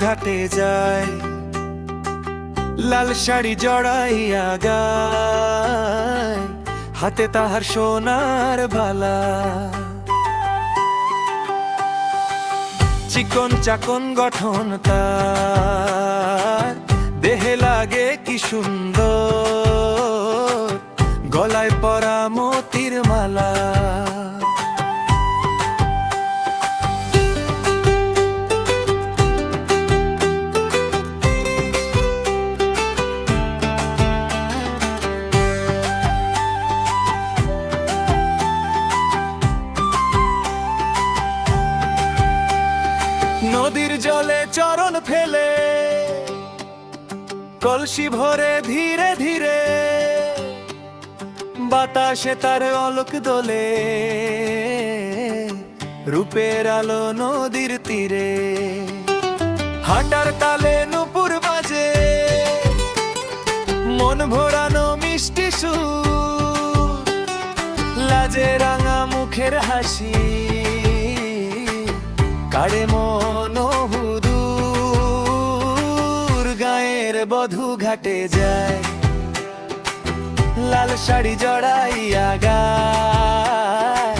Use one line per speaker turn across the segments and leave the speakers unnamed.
ঘাটে যায়, লাল শাড়ি জড়াইয়া গায়, হাতে তাহার সোনার বালা। চিকন চাকন গঠন তার, দেহে লাগে কি সুন্দর, গলায় পরা মোতির মালা। নদীর জলে চরণ ফেলে, কলসি ভরে ধীরে ধীরে, বাতাসে তার অলক দোলে, রূপের আলো নদীর তীরে। হাঁটার তালে নুপুর বাজে, মন ভরানো মিষ্টি সুর, লাজে রাঙা মুখের হাসি, কাড়ে মন হুদুর। গায়ের বধূ ঘাটে যায়, লাল শাড়ি জড়াইয়া গায়,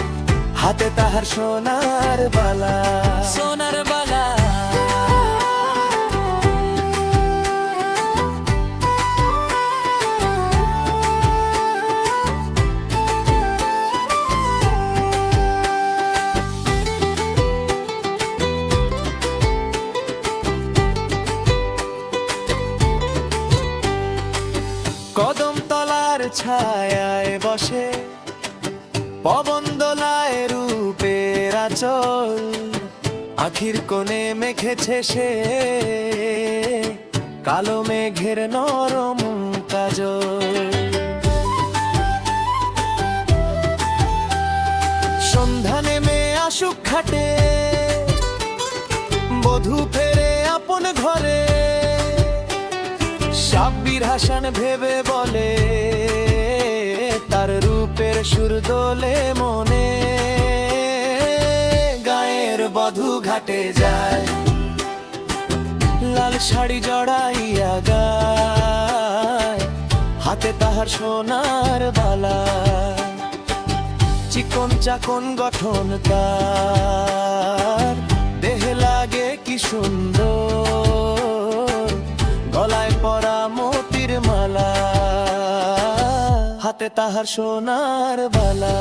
হাতে তাহার সোনার বালা, সোনার বালা। কদম তলার ছায়ায় বসে, পবন দোলায় রূপের আঁচল, আখির কোণে মেখেছে সে কালো মেঘের নরম কাজল। সন্ধ্যা নেমে আসুক ঘাটে, বধূ ফেরে আপন ঘরে, সাব্বির হাসান ভেবে বলে, তার রূপের সুর দোলে মনে। গায়ের বধূ ঘাটে যায়, লাল শাড়ি জড়াইয়া গায়, হাতে তাহার সোনার বালা। চিকন চাকন গঠন তার, দেহে লাগে কি সুন্দর, গলায় পরা মোতির মালা, হাতে তাহার সোনার বালা।